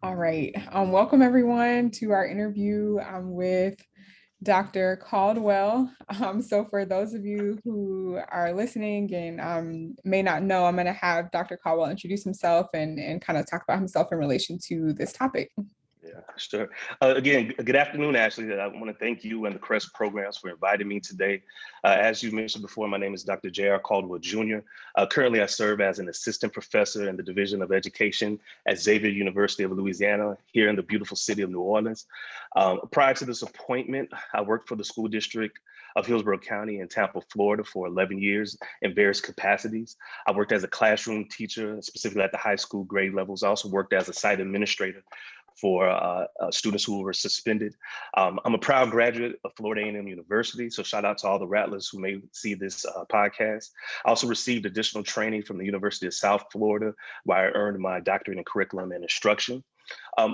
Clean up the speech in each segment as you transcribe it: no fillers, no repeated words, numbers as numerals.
All right. Welcome everyone to our interview with Dr. Caldwell. So for those of you who are listening and may not know, I'm going to have Dr. Caldwell introduce himself and kind of talk about himself in relation to this topic. Yeah, sure. Again, good afternoon, Ashley. I want to thank you and the CREST programs for inviting me today. As you mentioned before, my name is Dr. J.R. Caldwell Jr. Currently, I serve as an assistant professor in the Division of Education at Xavier University of Louisiana, here in the beautiful city of New Orleans. Prior to this appointment, I worked for the school district of Hillsborough County in Tampa, Florida for 11 years in various capacities. I worked as a classroom teacher, specifically at the high school grade levels. I also worked as a site administrator for students who were suspended. I'm a proud graduate of Florida A&M University, so shout out to all the Rattlers who may see this podcast. I also received additional training from the University of South Florida, where I earned my doctorate in curriculum and instruction.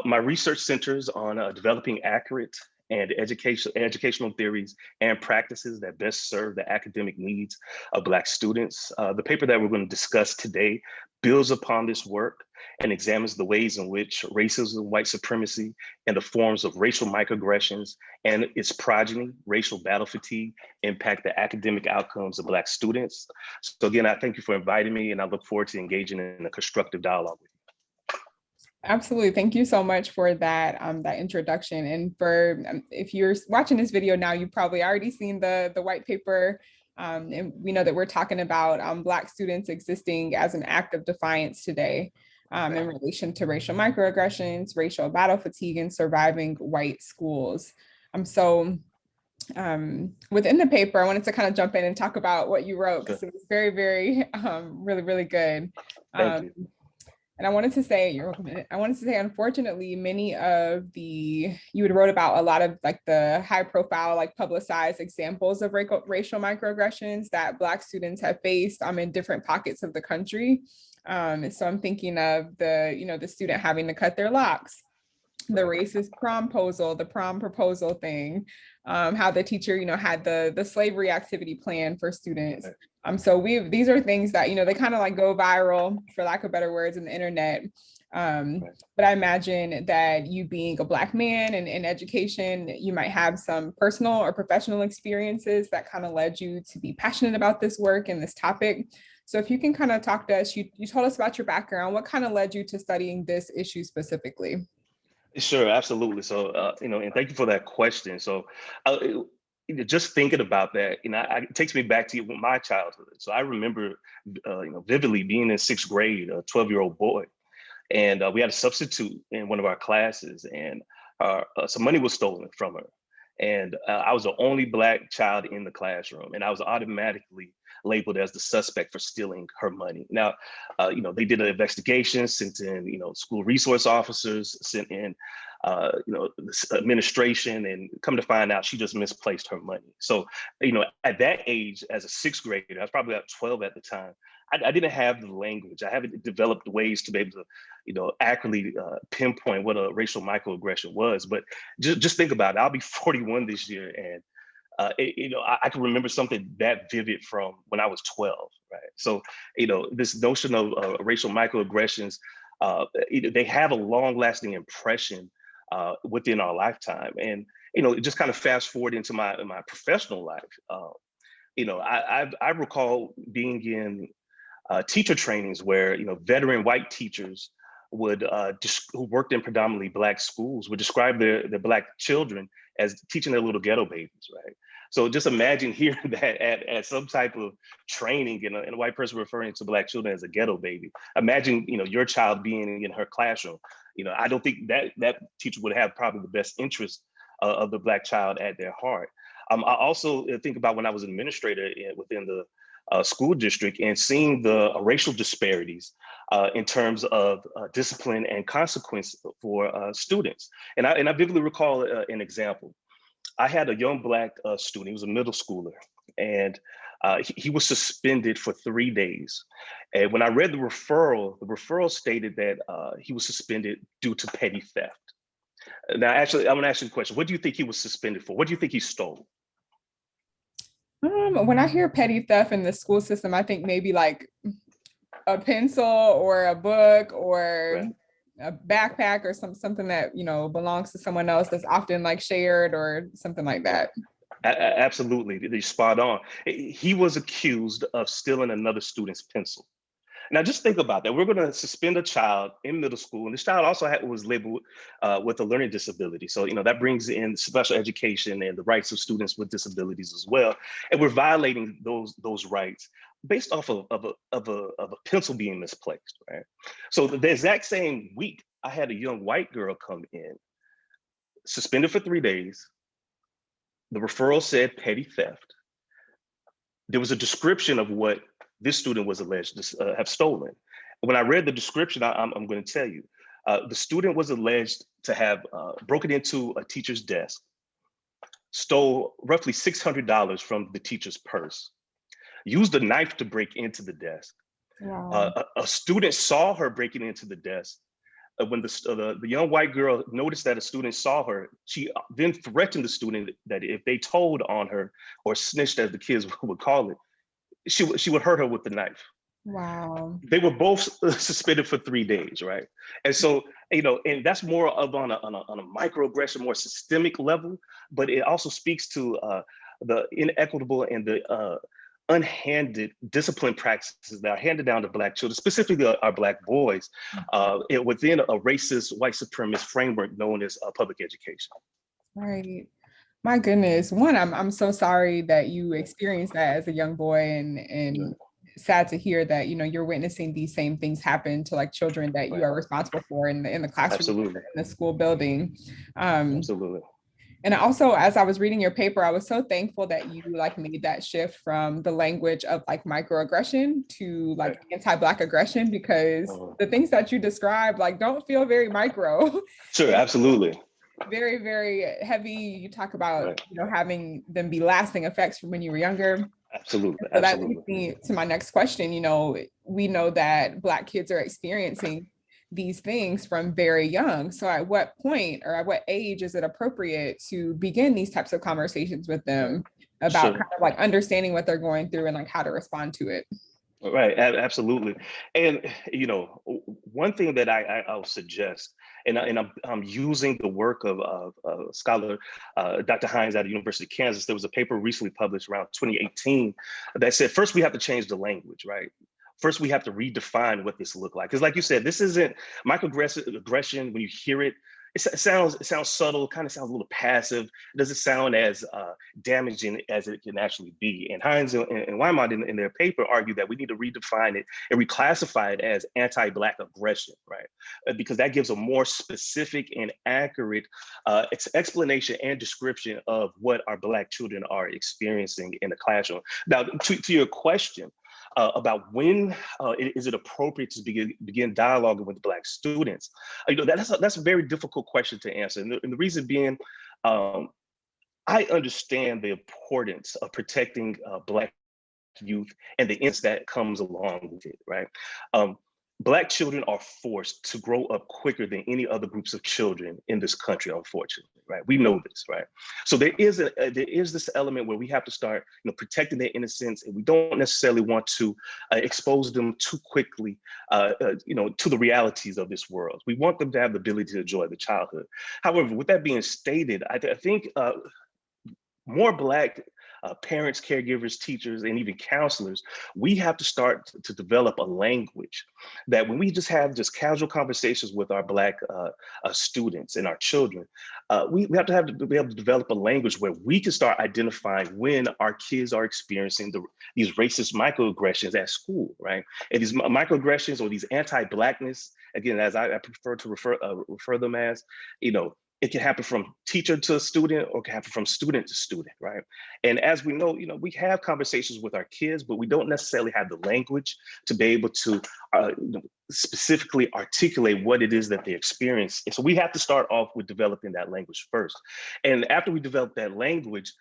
My research centers on developing accurate and educational theories and practices that best serve the academic needs of Black students. The paper that we're going to discuss today builds upon this work and examines the ways in which racism, white supremacy, and the forms of racial microaggressions and its progeny, racial battle fatigue, impact the academic outcomes of Black students. So again, I thank you for inviting me, and I look forward to engaging in a constructive dialogue with you. Absolutely. Thank you so much for that, that introduction. And for if you're watching this video now, you've probably already seen the white paper. And we know that we're talking about Black students existing as an act of defiance today in relation to racial microaggressions, racial battle fatigue, and surviving white schools. So within the paper, I wanted to kind of jump in and talk about what you wrote, because it was very, very, really, really good. Thank you. And I wanted to say, unfortunately, many of you had wrote about a lot of like the high profile, like publicized examples of racial microaggressions that Black students have faced in different pockets of the country. So I'm thinking of the student having to cut their locks, the racist the prom proposal thing, how the teacher, had the slavery activity plan for students. So these are things that, they kind of like go viral, for lack of better words, in the internet. But I imagine that you being a Black man and in education, you might have some personal or professional experiences that kind of led you to be passionate about this work and this topic. So if you can kind of talk to us, you told us about your background, what kind of led you to studying this issue specifically? Sure, absolutely. So, and thank you for that question. So, just thinking about that, it takes me back to my childhood. So I remember, vividly being in sixth grade, a 12-year-old boy, and we had a substitute in one of our classes, and some money was stolen from her. And I was the only Black child in the classroom, and I was automatically labeled as the suspect for stealing her money. Now, they did an investigation, sent in, school resource officers, sent in, administration, and come to find out she just misplaced her money. So, at that age, as a sixth grader, I was probably about 12 at the time. I didn't have the language. I haven't developed ways to be able to, accurately pinpoint what a racial microaggression was. But just think about it. I'll be 41 this year, and I can remember something that vivid from when I was 12, right? So, this notion of racial microaggressions, they have a long-lasting impression within our lifetime. And, just kind of fast forward into my professional life. I recall being in teacher trainings where, veteran white teachers would who worked in predominantly Black schools would describe their Black children as teaching their little ghetto babies, right? So just imagine hearing that at some type of training and a white person referring to Black children as a ghetto baby. Imagine, your child being in her classroom. I don't think that teacher would have probably the best interest of the Black child at their heart. I also think about when I was an administrator within the school district and seeing the racial disparities in terms of discipline and consequence for students. And I vividly recall an example. I had a young Black student, he was a middle schooler, and he was suspended for 3 days. And when I read the referral stated that he was suspended due to petty theft. Now, actually, I'm gonna ask you a question. What do you think he was suspended for? What do you think he stole? When I hear petty theft in the school system, I think maybe like a pencil or a book or Right. a backpack or something that, you know, belongs to someone else that's often like shared or something like that. Absolutely, you're spot on. He was accused of stealing another student's pencil. Now, just think about that. We're going to suspend a child in middle school, and this child also was labeled with a learning disability. So, you know, that brings in special education and the rights of students with disabilities as well. And we're violating those rights based off of a pencil being misplaced, right? So the exact same week, I had a young white girl come in, suspended for 3 days. The referral said petty theft. There was a description of what this student was alleged to have stolen. When I read the description, I'm going to tell you, the student was alleged to have broken into a teacher's desk, stole roughly $600 from the teacher's purse, used a knife to break into the desk. Wow. A student saw her breaking into the desk. When the young white girl noticed that a student saw her, she then threatened the student that if they told on her or snitched, as the kids would call it, she would hurt her with the knife. Wow. They were both suspended for 3 days, right? And so, you know, and that's more of on a microaggression, more systemic level, but it also speaks to the inequitable and the unhanded discipline practices that are handed down to Black children, specifically our Black boys, within a racist, white supremacist framework known as public education. Right. My goodness. One, I'm so sorry that you experienced that as a young boy, and sad to hear that, you know, you're witnessing these same things happen to like children that you are responsible for in the classroom, Absolutely. in the school building. Absolutely. And also, as I was reading your paper, I was so thankful that you like made that shift from the language of like microaggression to like anti-Black aggression, because the things that you described like don't feel very micro. Sure, absolutely. Very, very heavy. You talk about, you know, having them be lasting effects from when you were younger. Absolutely. So that leads me to my next question. You know, we know that Black kids are experiencing these things from very young. So at what point or at what age is it appropriate to begin these types of conversations with them about kind of like understanding what they're going through and like how to respond to it? Right, absolutely. And, you know, one thing that I'll suggest, and I'm using the work of scholar Dr. Hines out of University of Kansas. There was a paper recently published around 2018 that said, first, we have to change the language, right? First, we have to redefine what this look like. Because like you said, this isn't microaggression. When you hear it, it sounds subtle, kind of sounds a little passive. It doesn't sound as damaging as it can actually be. And Hines and Wymont in their paper argue that we need to redefine it and reclassify it as anti-Black aggression, right? Because that gives a more specific and accurate explanation and description of what our Black children are experiencing in the classroom. Now, to your question, about when is it appropriate to begin dialoguing with Black students? You know, that's a very difficult question to answer. And the reason being, I understand the importance of protecting Black youth and the innocence that comes along with it, right? Black children are forced to grow up quicker than any other groups of children in this country, unfortunately, right? We know this, right? So there is this element where we have to start, you know, protecting their innocence, and we don't necessarily want to expose them too quickly, you know, to the realities of this world. We want them to have the ability to enjoy the childhood. However, with that being stated, I think more Black parents, caregivers, teachers, and even counselors, we have to start to develop a language that when we just have casual conversations with our Black students and our children, we have to be able to develop a language where we can start identifying when our kids are experiencing these racist microaggressions at school, right? And these microaggressions or these anti-Blackness, again, as I prefer to refer them as, you know, it can happen from teacher to student, or it can happen from student to student, right? And as we know, you know, we have conversations with our kids, but we don't necessarily have the language to be able to you know, specifically articulate what it is that they experience. And so we have to start off with developing that language first. And after we develop that language,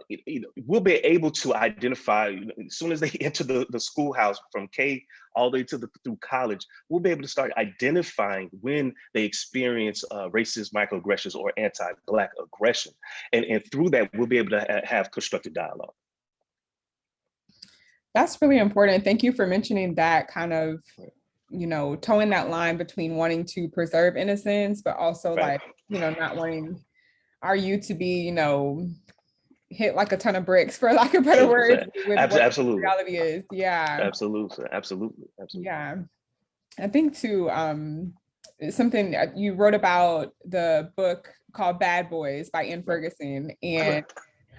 you know, we'll be able to identify, you know, as soon as they enter the schoolhouse from K all the way through college, we'll be able to start identifying when they experience racist microaggressions or anti-Black aggression. And through that, we'll be able to have constructive dialogue. That's really important. Thank you for mentioning that kind of towing that line between wanting to preserve innocence, but also Right. like, not wanting our youth to be, hit like a ton of bricks, for lack of better words, with what the Absolutely. reality is. Yeah. Absolutely. Yeah. I think too, something you wrote about the book called Bad Boys by Ann Right. Ferguson. And Correct.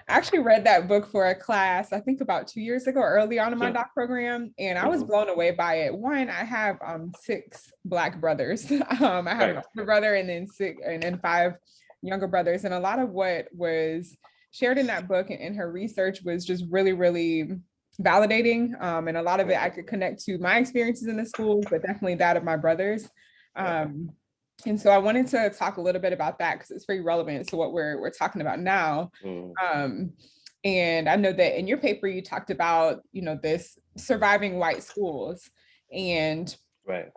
I actually read that book for a class, I think about 2 years ago, early on in my Sure. doc program. And I was Hmm. blown away by it. One, I have 6 Black brothers. I have an Right. older brother and then 6 and then 5 younger brothers. And a lot of what was shared in that book and in her research was just really, really validating. And a lot of it I could connect to my experiences in the schools, but definitely that of my brothers. Right. Um, and so I wanted to talk a little bit about that because it's very relevant to what we're talking about now. Mm. Um, and I know that in your paper you talked about, this surviving white schools, and Right.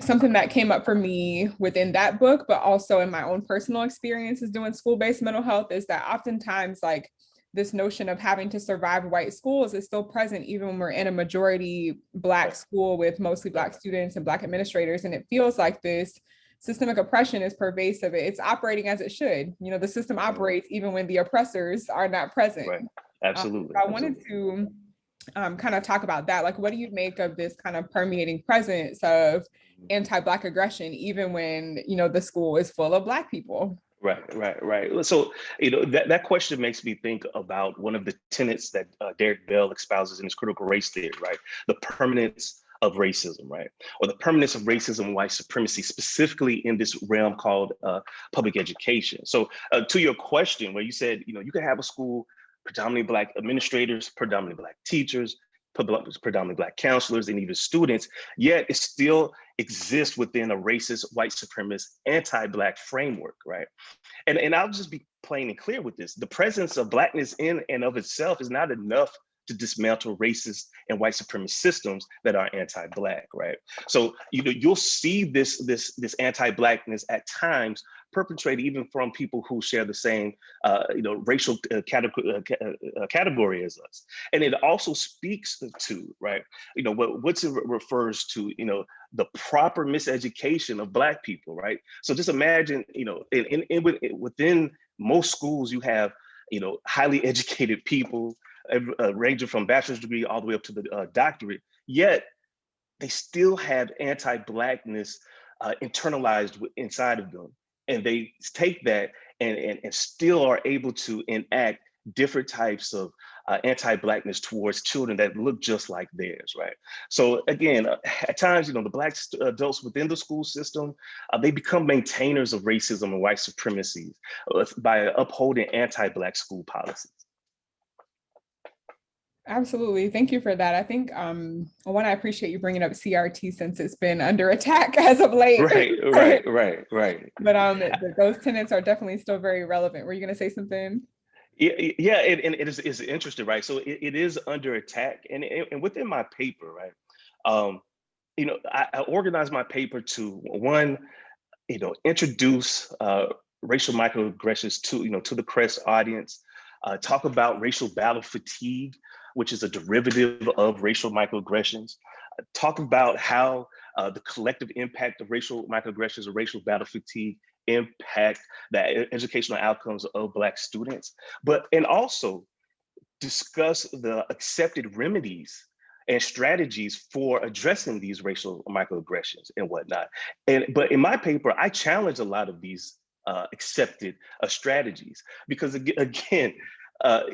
something that came up for me within that book, but also in my own personal experiences doing school-based mental health, is that oftentimes like this notion of having to survive white schools is still present even when we're in a majority Black Right. school with mostly Right. Black students and Black administrators. And it feels like this systemic oppression is pervasive. It's operating as it should. The system Mhm. operates even when the oppressors are not present. Right. So Absolutely. I wanted to kind of talk about that. Like, what do you make of this kind of permeating presence of anti-Black aggression, even when, the school is full of Black people? Right. So, that question makes me think about one of the tenets that Derek Bell espouses in his critical race theory, right? The permanence of racism, right? Or the permanence of racism and white supremacy, specifically in this realm called public education. So to your question, where you said, you can have a school, predominantly Black administrators, predominantly Black teachers, predominantly Black counselors, and even students, yet it still exists within a racist, white supremacist, anti-Black framework, right? And I'll just be plain and clear with this. The presence of Blackness in and of itself is not enough to dismantle racist and white supremacist systems that are anti-Black, right? So you'll see this anti-Blackness at times perpetrated even from people who share the same racial category as us. And it also speaks to, right, what's it refers to, the proper miseducation of Black people, right? So just imagine, within most schools, you have, highly educated people, ranging from bachelor's degree all the way up to the doctorate, yet they still have anti-Blackness internalized inside of them. And they take that and still are able to enact different types of anti-Blackness towards children that look just like theirs, right? So again, at times, the Black adults within the school system, they become maintainers of racism and white supremacy by upholding anti-Black school policies. Absolutely. Thank you for that. I think one, I appreciate you bringing up CRT since it's been under attack as of late. Right. But those tenets are definitely still very relevant. Were you going to say something? Yeah, and it's interesting, right? So it is under attack, and within my paper, right? I organized my paper to one, introduce racial microaggressions to the CREST audience, talk about racial battle fatigue, which is a derivative of racial microaggressions, talk about how the collective impact of racial microaggressions or racial battle fatigue impact the educational outcomes of Black students, and also discuss the accepted remedies and strategies for addressing these racial microaggressions and whatnot. But in my paper, I challenge a lot of these accepted strategies because again,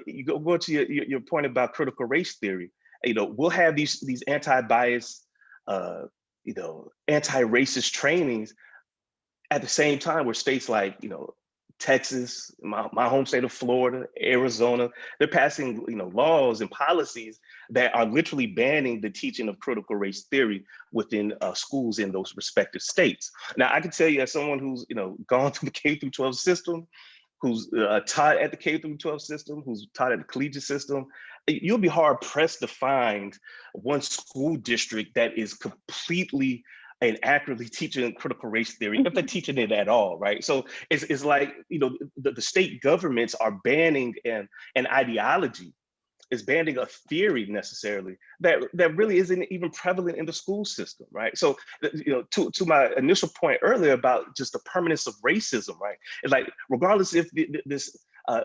you go to your point about critical race theory. We'll have these anti-bias, anti-racist trainings at the same time where states like Texas, my home state of Florida, Arizona, they're passing laws and policies that are literally banning the teaching of critical race theory within schools in those respective states. Now, I can tell you as someone who's gone through the K through 12 system, who's taught at the K through 12 system, who's taught at the collegiate system, you'll be hard pressed to find one school district that is completely and accurately teaching critical race theory, if they're teaching it at all, right? So it's like, the state governments are banning an ideology is banding a theory necessarily that really isn't even prevalent in the school system, right? So, to my initial point earlier about just the permanence of racism, right? It's like, regardless if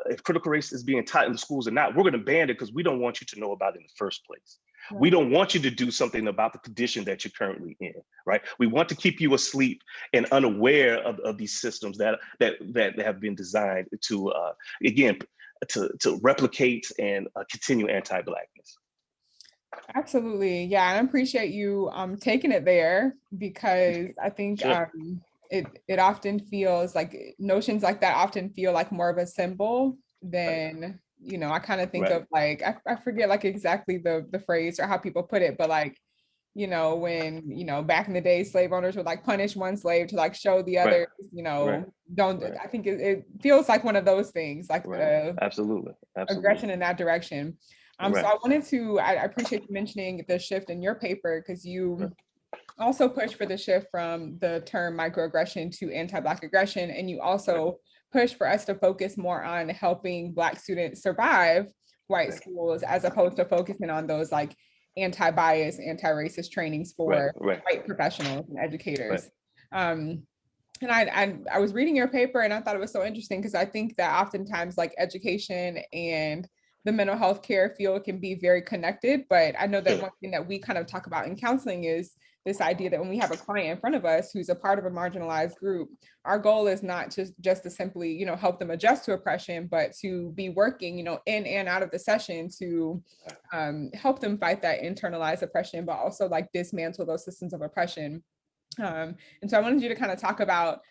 if critical race is being taught in the schools or not, we're going to ban it because we don't want you to know about it in the first place. Right. We don't want you to do something about the condition that you're currently in, right? We want to keep you asleep and unaware of these systems that have been designed to, again, to replicate and continue anti-Blackness. Absolutely. Yeah, and I appreciate you taking it there, because I think Sure. It often feels like notions like that often feel like more of a symbol than, I kind of think of like, I forget like exactly the phrase or how people put it, but like, when, back in the day, slave owners would like punish one slave to like show the others, don't, I think it feels like one of those things, like absolutely aggression in that direction. So I wanted to, I appreciate you mentioning the shift in your paper, because you also push for the shift from the term microaggression to anti-Black aggression. And you also push for us to focus more on helping Black students survive white schools, as opposed to focusing on those like anti-bias, anti-racist trainings for white professionals and educators. And I was reading your paper, and I thought it was so interesting, because I think that oftentimes like education and the mental health care field can be very connected. But I know that one thing that we kind of talk about in counseling is this idea that when we have a client in front of us who's a part of a marginalized group, our goal is not just to simply, help them adjust to oppression, but to be working, in and out of the session to help them fight that internalized oppression, but also like dismantle those systems of oppression. And so I wanted you to kind of talk about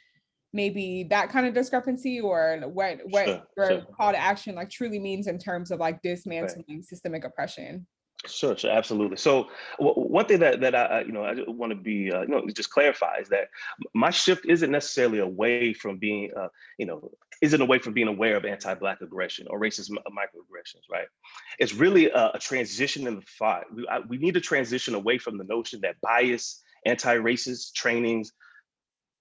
maybe that kind of discrepancy, or what your call to action like truly means in terms of like dismantling systemic oppression. Sure, absolutely. So one thing that I want to be, just clarify is that my shift isn't necessarily away from being, isn't away from being aware of anti-Black aggression or racist microaggressions, right? It's really a transition in the thought. We need to transition away from the notion that bias, anti-racist trainings,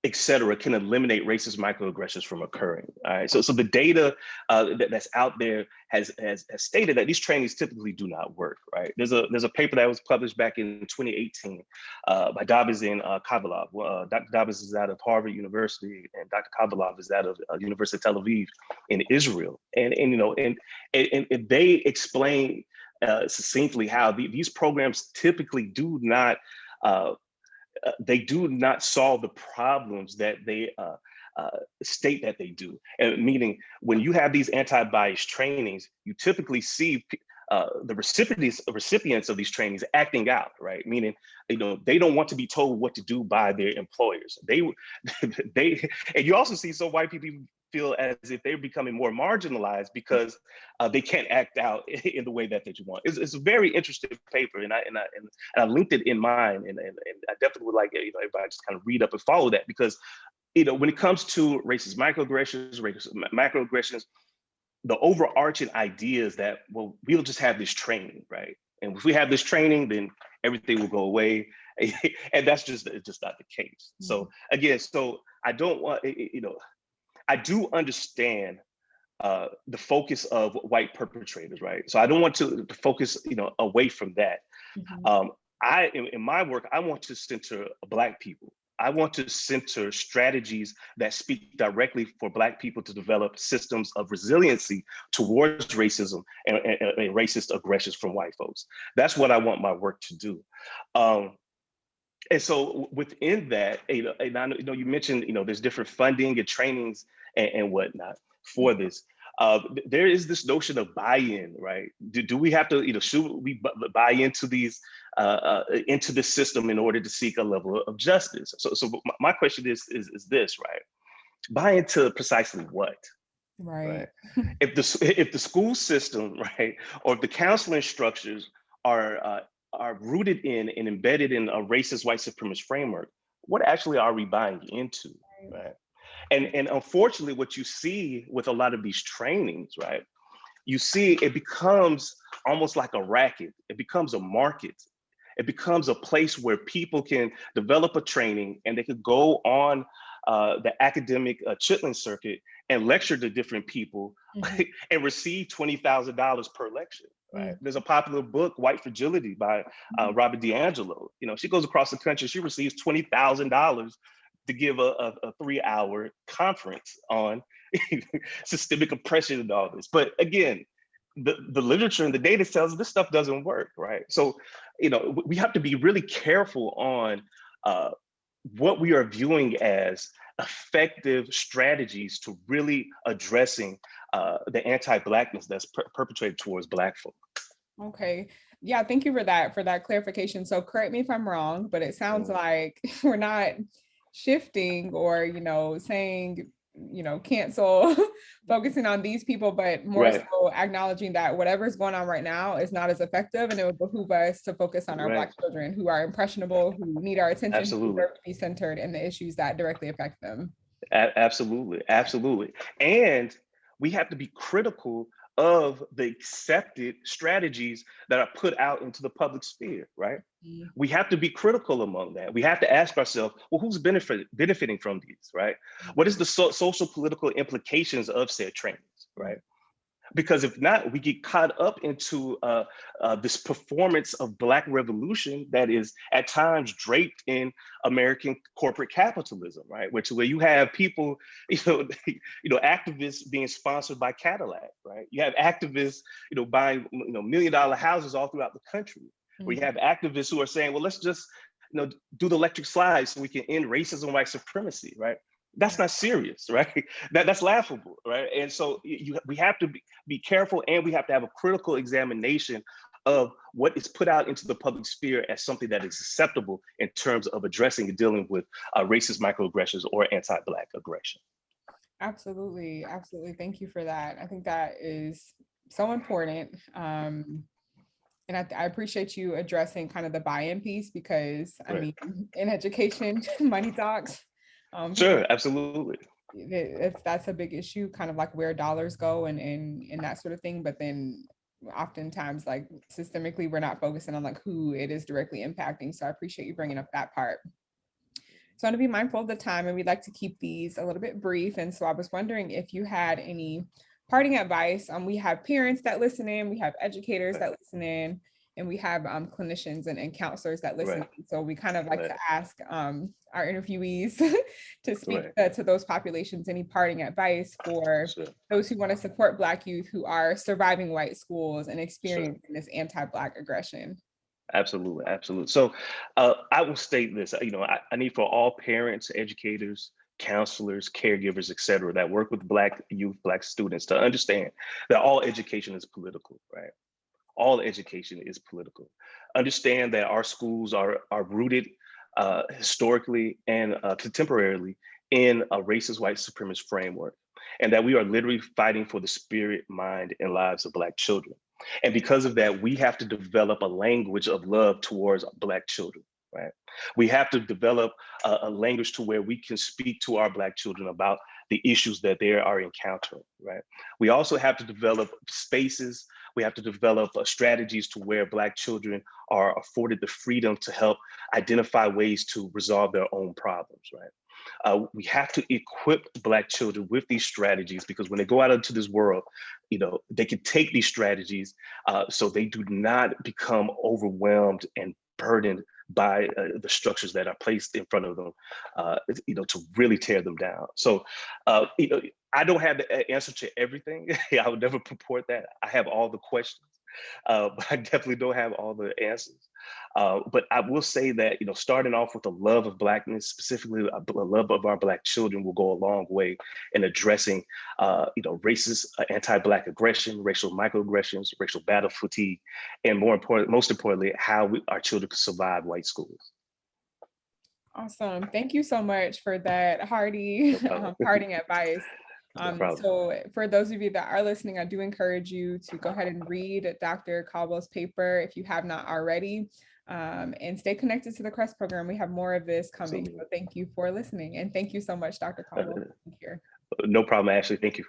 et cetera, can eliminate racist microaggressions from occurring. All right. So the data that's out there has stated that these trainings typically do not work. Right. There's a paper that was published back in 2018 by Dabbas and Caldwell. Dr. Dabbas is out of Harvard University, and Dr. Caldwell is out of University of Tel Aviv in Israel. And they explain succinctly how these programs typically do not solve the problems that they state that they do. And meaning, when you have these anti-bias trainings, you typically see the recipients of these trainings acting out, right? Meaning, they don't want to be told what to do by their employers. And you also see some white people feel as if they're becoming more marginalized because they can't act out in the way that you want. It's a very interesting paper, and I linked it in mine, and I definitely would like everybody just kind of read up and follow that, because when it comes to racist microaggressions, racist macroaggressions, the overarching idea is that, well, we'll just have this training, right? And if we have this training, then everything will go away, and that's just not the case. Mm-hmm. So again, I don't want I do understand the focus of white perpetrators, right? So I don't want to focus, away from that. Mm-hmm. In my work, I want to center Black people. I want to center strategies that speak directly for Black people to develop systems of resiliency towards racism and racist aggressions from white folks. That's what I want my work to do. And so within that, and I know you mentioned, there's different funding and trainings and whatnot for this. There is this notion of buy-in, right? Do we have to, should we buy into these, into the system in order to seek a level of justice? So my question is this, right? Buy into precisely what? Right. If the school system, right, or if the counseling structures are rooted in and embedded in a racist white supremacist framework, what actually are we buying into, right? And unfortunately, what you see with a lot of these trainings, right, you see it becomes almost like a racket. It becomes a market. It becomes a place where people can develop a training and they could go on the academic chitlin circuit and lecture to different people and receive $20,000 per lecture. Right. There's a popular book, White Fragility, by Robert DiAngelo. You know, she goes across the country, she receives $20,000 to give a 3-hour conference on systemic oppression and all this. But again, the literature and the data tells us this stuff doesn't work, right? So, you know, we have to be really careful on what we are viewing as effective strategies to really addressing the anti-Blackness that's perpetrated towards Black folk. Okay. Yeah, thank you for that clarification. So correct me if I'm wrong, but it sounds like we're not shifting or, you know, saying, you know, cancel focusing on these people, but more so acknowledging that whatever's going on right now is not as effective, and it would behoove us to focus on our Black children who are impressionable, who need our attention, who deserve to be centered in the issues that directly affect them. Absolutely, absolutely. And we have to be critical of the accepted strategies that are put out into the public sphere, right? We have to be critical among that. We have to ask ourselves, well, who's benefiting from these, right? What is the social political implications of said trainings, right? Because if not, we get caught up into this performance of Black revolution that is at times draped in American corporate capitalism, right? Where you have people, activists being sponsored by Cadillac, right? You have activists, buying, $1 million houses all throughout the country. Where you have activists who are saying, well, let's just, do the electric slide so we can end racism and white supremacy, right? That's not serious, right? That's laughable, right? And so we have to be careful, and we have to have a critical examination of what is put out into the public sphere as something that is acceptable in terms of addressing and dealing with racist microaggressions or anti-Black aggression. Absolutely, absolutely. Thank you for that. I think that is so important. And I appreciate you addressing kind of the buy-in piece, because I mean, in education, money talks. Sure, absolutely. That's a big issue, kind of like where dollars go and that sort of thing. But then oftentimes, like systemically, we're not focusing on like who it is directly impacting. So I appreciate you bringing up that part. So I want to be mindful of the time, and we'd like to keep these a little bit brief. And so I was wondering if you had any parting advice. We have parents that listen in, we have educators that listen in, and we have clinicians and counselors that listen. So we kind of like to ask our interviewees to speak to those populations. Any parting advice for those who want to support Black youth who are surviving white schools and experiencing this anti-Black aggression? Absolutely, absolutely. So I will state this, I need for all parents, educators, counselors, caregivers, et cetera, that work with Black youth, Black students, to understand that all education is political, right? All education is political. Understand that our schools are rooted historically and contemporarily in a racist white supremacist framework, and that we are literally fighting for the spirit, mind, and lives of Black children. And because of that, we have to develop a language of love towards Black children, right? We have to develop a language to where we can speak to our Black children about the issues that they are encountering, right? We also have to develop spaces. We have to develop strategies to where Black children are afforded the freedom to help identify ways to resolve their own problems, right? We have to equip Black children with these strategies, because when they go out into this world, they can take these strategies so they do not become overwhelmed and burdened by the structures that are placed in front of them, to really tear them down. So, I don't have the answer to everything. I would never purport that. I have all the questions, but I definitely don't have all the answers. But I will say that, starting off with a love of Blackness, specifically a love of our Black children, will go a long way in addressing, racist, anti-Black aggression, racial microaggressions, racial battle fatigue, and most importantly, how our children can survive white schools. Awesome. Thank you so much for that hearty parting advice. So for those of you that are listening, I do encourage you to go ahead and read Dr. Caldwell's paper if you have not already, and stay connected to the CREST program. We have more of this coming. So thank you for listening. And thank you so much, Dr. Caldwell, for being here. No problem, Ashley. Thank you.